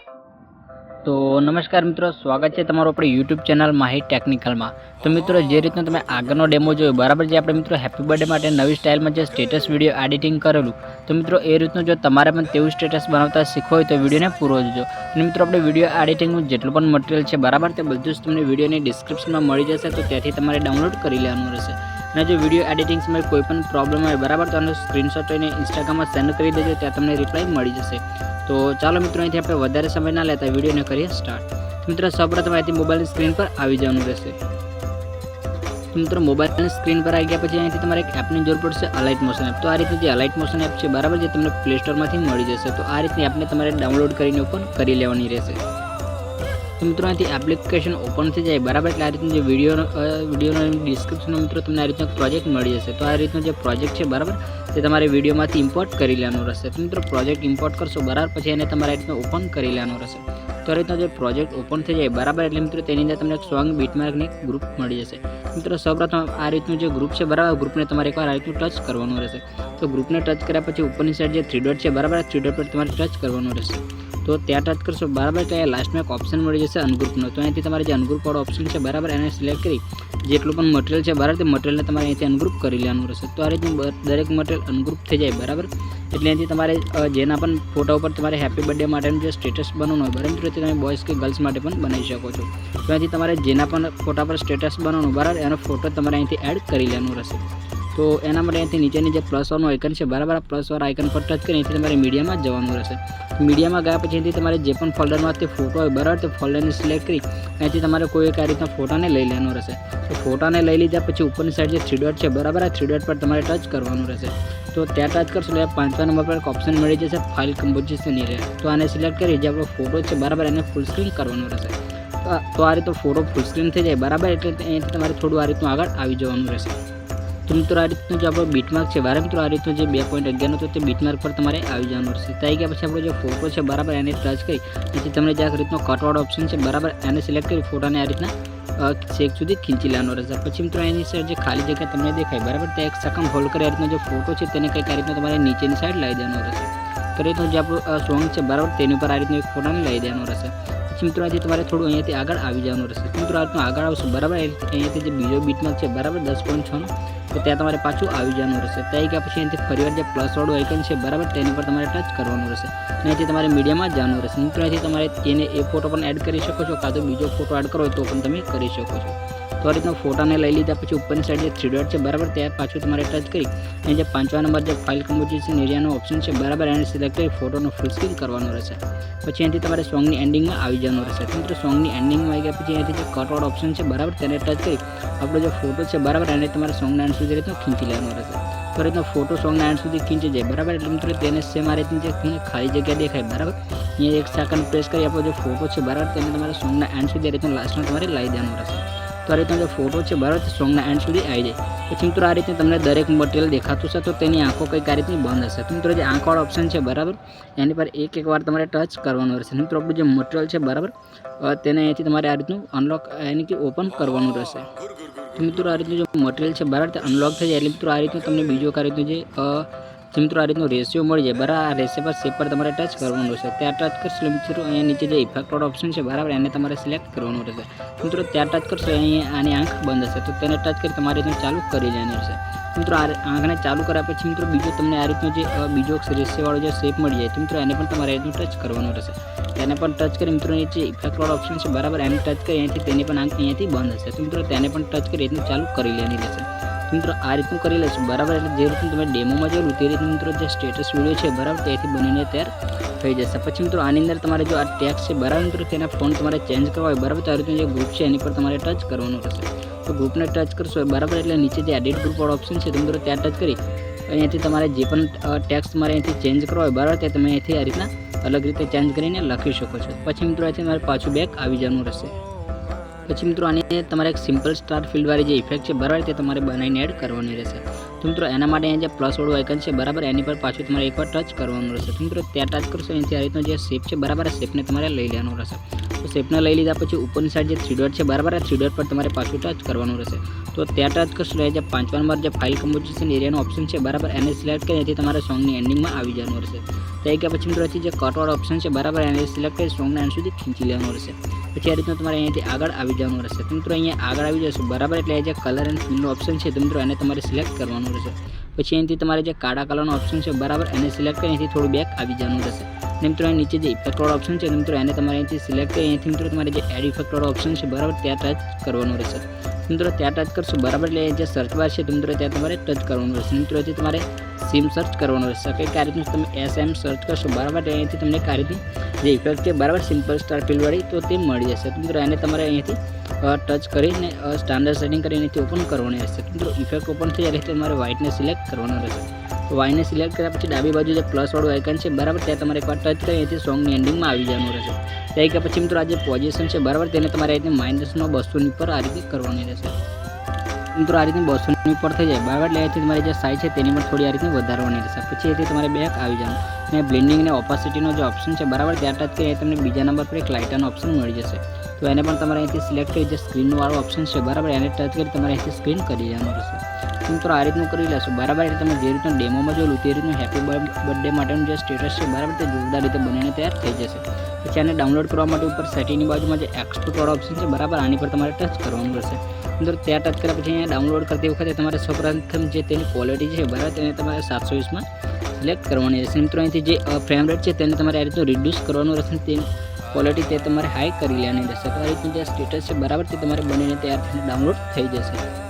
तो नमस्कार मित्रों, स्वागत है तमारो अपनी यूट्यूब चैनल माही टेक्निकल में। तो मित्रों, जे रीतना तमे आगळनो डेमो जोयो बराबर, जे आपणे मित्रों हेप्पी बर्थडे माटे नवी स्टाइल में जे स्टेटस विडियो एडिटिंग करेलू, तो मित्रों ए रीतनु जो तमारे पण तेवुं स्टेटस बनावता शीखवुं होय तो विडियो ने पूरो जोजो। अने मित्रों आपणे विडियो एडिटिंगनुं जेटલું पण मटीरियल छे बराबर, ते बधुं ज तमने विडियोनी डिस्क्रिप्शन में मळी जशे, तो त्याथी तमारे डाउनलॉड करी लेवानुं रहेशे। અને જો વિડીયો એડિટિંગ સમયે કોઈ પણ પ્રોબ્લેમ હોય બરાબર, તો આનો સ્ક્રીનશોટ લઈને ઇન્સ્ટાગ્રામમાં સેન્ડ કરી દેજો, ત્યાં તમને રિપ્લાય મળી જશે। તો ચાલો મિત્રો, અહીંથી આપણે વધારે સમય ના લેતા વિડીયોને કરીએ સ્ટાર્ટ। મિત્રો સૌપ્રથમ અહીંથી મોબાઈલની સ્ક્રીન પર આવી જવાનું રહેશે। મિત્રો મોબાઈલની સ્ક્રીન પર આવી ગયા પછી અહીંથી તમારે એક એપની જરૂર પડશે, અલાઇટ મોશન એપ। તો આ રીતની જે અલાઇટ મોશન એપ છે બરાબર, જે તમને પ્લે સ્ટોરમાંથી મળી જશે। તો આ રીતની એપને તમારે ડાઉનલોડ કરીને ઓપન કરી લેવાની રહેશે। तो मित्रों अँ एप्लिकेशन ओपन थी जाए बराबर, એટલે આ રીતનું જે વિડીયોનો ડિસ્ક્રિપ્શનમાં મિત્રો તમને આ રીતનો પ્રોજેક્ટ મળી જશે। તો આ રીતનો જે પ્રોજેક્ટ છે બરાબર, તે તમારે વિડીયોમાંથી ઇમ્પોર્ટ કરી લેવાનો રહેશે। તો મિત્રો પ્રોજેક્ટ ઇમ્પોર્ટ કરશો બરાબર, પછી એને તમારે આ રીતનું ઓપન કરી લેવાનો રહેશે। તો આ રીતનો જે પ્રોજેક્ટ ઓપન થઈ જાય બરાબર, એટલે મિત્રો તેની અંદર તમને એક સોંગ બીટમાર્કની એક ગ્રુપ મળી જશે। મિત્રો સૌપ્રથમ આ રીતનું જે ગ્રુપ છે બરાબર, ગ્રુપને તમારે એકવાર આ રીતનું ટચ કરવાનું રહેશે। તો ગ્રુપને ટચ કર્યા પછી ઉપરની સાઈડ જે થ્રી ડોટ છે બરાબર, થ્રી ડોટ પર તમારે ટચ કરવાનું રહેશે। तो त्या टच करशो बराबर, तो लास्ट में एक ऑप्शन मળી जશે अनग्रुपनो। तो અહીંથી તમારે જે અનગ્રુપ વાળો ઓપ્શન છે બરાબર, એને સિલેક્ટ કરી જેટલું પણ મટીરિયલ છે બરાબર, તે મટીરિયલને તમારે અહીંથી અનગ્રુપ કરી લેવાનું રહેશે। તો આ રીતનું દરેક મટીરિયલ અનગ્રુપ થઈ જાય બરાબર, એટલે અહીંથી તમારે જેના પણ ફોટા ઉપર તમારે હેપી બર્થડે માટેનું જે સ્ટેટસ બનાવવાનું હોય બરાબર, તો તમે બોયઝ કે ગર્લ્સ માટે પણ બનાવી શકો છો। તો અહીંથી તમારે જેના પણ ફોટા પર સ્ટેટસ બનાવવાનું બરાબર, એનો ફોટો તમારે અહીંથી એડ કરી લેવાનું રહેશે। તો એના માટે અહીંથી નીચેની જે પ્લસ વાળું આઇકન છે બરાબર, આ પ્લસ વાળા આઇકન પર ટચ કરી અહીંથી તમારે મીડિયામાં જવાનું રહેશે। મીડિયામાં ગયા પછી અહીંથી તમારે જે પણ ફોલ્ડરમાં તે ફોટો હોય બરાબર, તે ફોલ્ડરને સિલેક્ટ કરી અહીંથી તમારે કોઈ એક આ રીતના ફોટાને લઈ લેવાનો રહેશે। તો ફોટાને લઈ લીધા પછી ઉપરની સાઈડ જે થ્રી ડોટ છે બરાબર, આ થ્રી ડોટ પર તમારે ટચ કરવાનું રહેશે। તો ત્યાં ટચ કરશો એટલે 5 નંબર પર એક ઓપ્શન મળી જશે, ફાઇલ કમ્પોઝિશન એરિયા। તો આને સિલેક્ટ કરી જે આપણો ફોટો છે બરાબર, એને ફૂલ સ્ક્રીન કરવાનું રહેશે। તો આ રીતનો ફોટો ફૂલ સ્ક્રીન થઈ જાય બરાબર, એટલે અહીંથી તમારે થોડું આ રીતનું આગળ આવી જવાનું રહેશે। तो मित्रों आ रीतनु जो आपणो बीटमार्क है बराबर, मित्रों आ रीतनु जो 2.11 तो बीटमार्क पर तमारे आई जावानुं रहेशे। तो आई गया पछी आपणो जो फोटो है बराबर, एने टच करी पछी तमने जे आ रीतनो कटवाळो ऑप्शन है बराबर, एने सिलेक्ट करी फोटाने आ रीतना छेक सुधी खींची लेवानो रहेशे। पछी मित्रों एनी साइड जे खाली जग्या तमने देखाय बराबर, ते 1 सेकंड होल्ड करी आ रीतनो जो फोटो है तेने कंईक आ रीतनो तमारे नीचेनी साइड लाई देवानो रहेशे। तो रीतनो जे आपणो सॉन्ग है बराबर, तेनी पर आ रीतनो एक फोटाने लाई देवानो रहेशे। પછી મિત્રો અહીંથી તમારે થોડું અહીંયાથી આગળ આવી જવાનું રહેશે। મિત્રો આ રીતનું આગળ આવશે બરાબર, અહીંયાથી જે બીજો બીટમાર્ક છે બરાબર 10.6 તો ત્યાં તમારે પાછું આવી જવાનું રહેશે। ત્યાં ગયા પછી અહીંથી ફરીવાર જે પ્લસ વાળું આઇકન છે બરાબર, તેની પર તમારે ટચ કરવાનું રહેશે। અહીંયાથી તમારે મીડિયામાં જવાનું રહેશે। મિત્રો અહીંથી તમારે તેને એ ફોટો પણ એડ કરી શકો છો, કાં તો બીજો ફોટો એડ કરો તો પણ તમે કરી શકો છો। તો આ રીતના ફોટાને લઈ લીધા પછી ઉપરની સાઈડ જે થ્રી ડોટ છે બરાબર, ત્યાં પાછું તમારે ટચ કરી અહીં જે 5મા નંબર જે ફાઇલ કમ્પોઝિશન એરિયાનો ઓપ્શન છે બરાબર, એને સિલેક્ટ કરી ફોટોનો ફૂલ સ્ક્રીન કરવાનો રહેશે। પછી અહીંથી તમારે સોંગની એન્ડિંગમાં આવી જવાનું રહેશે। મિત્રો સોંગની એન્ડિંગમાં આવી ગયા પછી અહીંથી જે કટવાળો ઓપ્શન છે બરાબર, તેને ટચ કરી આપણો જે ફોટો છે બરાબર, એને તમારે સોંગના એન્ડ સુધી રીતનો ખીંચી લેવાનો રહેશે। તો રીતનો ફોટો સોંગના એન્ડ સુધી ખીંચી જાય બરાબર, એટલે મિત્રો તેને સેમ આ રીતની જે ખાલી જગ્યા દેખાય બરાબર, અહીંયા 1 સેકન્ડ પ્રેસ કરી આપણો જે ફોટો છે બરાબર, તેને તમારે સોંગના એન્ડ સુધી રીતનો લાસ્ટમાં તમારે લાવી દેવાનો રહેશે। તો આ રીતનો જે ફોટો છે બરાબર, તે સોંગના એન્ડ સુધી આવી જાય પછી મિત્રો આ રીતે તમને દરેક મટીરિયલ દેખાતું છે, તો તેની આંખો કંઈક આ રીતની બંધ હશે। તો મિત્રો જે આંખવાળો ઓપ્શન છે બરાબર, એની પર એક વાર તમારે ટચ કરવાનું રહેશે। મિત્રો આપણું જે મટીરિયલ છે બરાબર, તેને અહીંથી તમારે આ રીતનું અનલોક यानी कि ओपन करवानुं रहेशे। तो मित्रों आ रीतनुं जो मटीरियल है बराबर ते अनलॉक थई जाय एटले मित्रों आ रीतनुं तमने बीजो आ रीतनुं जे मित्रों आ रीतनो रेशियो मळी जाय बराबर। आ रेशियो पर सेप पर तमारे टच करवानुं रहेशे। त्यां टच करशो मित्रों अहींया नीचे जे इफेक्ट वाळो ऑप्शन है बराबर, एने तमारे सिलेक्ट करवानुं रहेशे। मित्रों त्यां टच करशो अहींया आनी आंख बंद हशे, तो तेने टच करी तमारे रीतनुं चालू करी लेवानुं रहेशे। मित्रों आ आंखने चालू कर्या पछी मित्रों बीजो तमने आ रीतनो जे बीजो रेशियोवाळो जे शेप मळी जाय, तो मित्रों एने पण तमारे रीतनुं टच करवानुं रहेशे। તેને પણ ટચ કરી મિત્રો નીચે ઇફેક્ટ વાળો ઓપ્શન છે બરાબર, એને ટચ કરી અહીંથી તેની પણ આંખ અહીંયાથી બંધ હશે। તો મિત્રો તેને પણ ટચ કરી રીતનું ચાલુ કરી લેવાની રહેશે। તો મિત્રો આ રીતનું કરી લેશું બરાબર, એટલે જે રીતનું તમે ડેમોમાં જોયું તે રીતનું મિત્રો જે સ્ટેટસ વિડીયો છે બરાબર, ત્યાંથી બનીને તૈયાર થઈ જશે। પછી મિત્રો આની અંદર તમારે જો આ ટેક્સ્ટ છે બરાબર, મિત્રો તેના ફોન્ટ તમારે ચેન્જ કરવા હોય બરાબર, તો આ રીતનું જે ગ્રુપ છે એની પર તમારે ટચ કરવાનું રહેશે। તો ગ્રુપને ટચ કરશો બરાબર, એટલે નીચે જે એડિટ ગ્રુપ વાળો ઓપ્શન છે તો મિત્રો ત્યાં ટચ કરી અહીંયાથી તમારે જે પણ ટેક્સ્ટ તમારે અહીંથી ચેન્જ કરવા હોય બરાબર, તે તમે અહીંથી આ રીતના अलग रीते चेंज करीने लखी शको छो। पछी मित्रों आथी तमारे पाछुं बेक आवी जवानुं रहेशे। पछी मित्रों आनी तमारे एक सिम्पल स्टार फील्ड वाली जे इफेक्ट है बराबर, ते तमारे बनावीने एड करवानी रहेशे। તો મિત્રો એના માટે અહીંયા જે પ્લસવાળું આઇકન છે બરાબર એની પર પાછું તમારે એકવાર ટચ કરવાનું રહેશે. તો મિત્રો ત્યાં ટચ કરશો અહીંથી આ રીતનો જે શેપ છે બરાબર આ શેપને તમારે લઈ લેવાનો રહેશે. તો શેપને લઈ લીધા પછી ઉપરની સાઈડ જે 3 ડોટ છે બરાબર આ 3 ડોટ પર તમારે પાછું ટચ કરવાનું રહેશે. તો ત્યાં ટચ કરશો એટલે જે 5મા નંબર જે ફાઇલ કમ્પોઝિશન એરિયાનો ઓપ્શન છે બરાબર એને સિલેક્ટ કરી અહીંથી તમારે સોંગની એન્ડિંગમાં આવી જવાનું રહેશે. ત્યાં ગયા પછી મિત્રો જે કટવાળો ઓપ્શન છે બરાબર એને સિલેક્ટ કરી સોંગના એન્ડ સુધી ખીંચી લેવાનું રહેશે. પછી આ રીતનું તમારે અહીંયાથી આગળ આવી જવાનું રહેશે. તો મિત્રો અહીંયા આગળ આવી જશો બરાબર એટલે જે કલર એન્ડ ફિલનો ઓપ્શન છે તો મિત્રો એને તમારે સિલેક્ટ કરવાનું રહેશે. પછી અહીંથી તમારે જે કાળા કલરનો ઓપ્શન છે બરાબર એને સિલેક્ટ કરી અહીંથી થોડું બેક આવી જવાનું રહેશે. અને મિત્રો નીચે જે ઇફેક્ટવાળો ઓપ્શન છે મિત્રો એને તમારે અહીંથી સિલેક્ટ કરી અહીંથી મિત્રો તમારે જે એડ ઇફેક્ટવાળો ઓપ્શન છે બરાબર ત્યાં ટચ કરવાનું રહેશે. મિત્રો ત્યાં ટચ કરશો બરાબર એટલે જે સર્ચ બાર છે તો મિત્રો ત્યાં તમારે ટચ કરવાનું રહેશે. મિત્રો તમારે સિમ સર્ચ કરવાનું રહેશે. કંઈક આ રીતનું તમે SM સર્ચ કરશો બરાબર એટલે અહીંથી તમને આ રીતની જે ઇફેક્ટ છે બરાબર સિમ્પલ સ્ટાર ફિલવાળી તો તે મળી જશે. મિત્રો એને તમારે અહીંયાથી ટચ કરીને સ્ટાન્ડર્ડ સેટિંગ કરીને અહીંથી ઓપન કરવાની રહેશે. મિત્રો ઇફેક્ટ ઓપન થઈ જાય એટલે તમારે વ્હાઇટને સિલેક્ટ કરવાનું રહેશે. તો વ્હાઇટને સિલેક્ટ કર્યા પછી ડાબી બાજુ જે પ્લસવાળું આઇકન છે બરાબર ત્યાં તમારે એકવાર ટચ કરી અહીંથી સોંગની એન્ડિંગમાં આવી જવાનું રહેશે. ત્યાં ગયા પછી મિત્રો આ જે પોઝિશન છે બરાબર તેને તમારે આ રીતે -200 પર આ રીતે કરવાની રહેશે. મિત્રો આ રીતની 200 ઉપર થઈ જાય બરાબર એટલે અહીંથી તમારી જે સાઇઝ છે તેની પર થોડી આ રીતની વધારવાની રહેશે. પછી અહીંથી તમારે બેક આવી જવાનું અને બ્લેન્ડિંગ અને ઓપાસિટીનો જે ઓપ્શન છે બરાબર ત્યાં ટચ કરી તમને બીજા નંબર પર એક લાઇટરનો ઓપ્શન મળી જશે. તો એને પણ તમારે અહીંથી સિલેક્ટ કરી જે સ્ક્રીનવાળો ઓપ્શન છે બરાબર એને ટચ કરી તમારે અહીંથી સ્ક્રીન કરી દેવાનું રહેશે. મિત્રો આ રીતનું કરી લેશો બરાબર એટલે તમે જે રીતનું ડેમોમાં જોયું તે રીતનું હેપી બર્થડે માટેનું જે સ્ટેટસ છે બરાબર તે જોરદાર રીતે બનીને તૈયાર થઈ જશે. પછી આને ડાઉનલોડ કરવા માટે ઉપર સેટિંગની બાજુમાં જે એક્સપોર્ટ ઓપ્શન છે બરાબર આની પર તમારે ટચ કરવાનું રહેશે. મિત્રો ત્યાં ટચ કર્યા પછી અહીંયા ડાઉનલોડ કરતી વખતે તમારે સૌપ્રથમ જે તેની ક્વોલિટી છે બરાબર તેને તમારે 720માં સિલેક્ટ કરવાની રહેશે. મિત્રો અહીંથી જે ફ્રેમ રેટ છે તેને તમારે આ રીતનું રિડ્યુસ કરવાનું રહેશે. તે ક્વોલિટી તે તમારે હાઈ કરી લેવાની રહેશે. તો આ રીતનું જે સ્ટેટસ છે બરાબર તે તમારે બનીને તૈયાર થઈને ડાઉનલોડ થઈ જશે.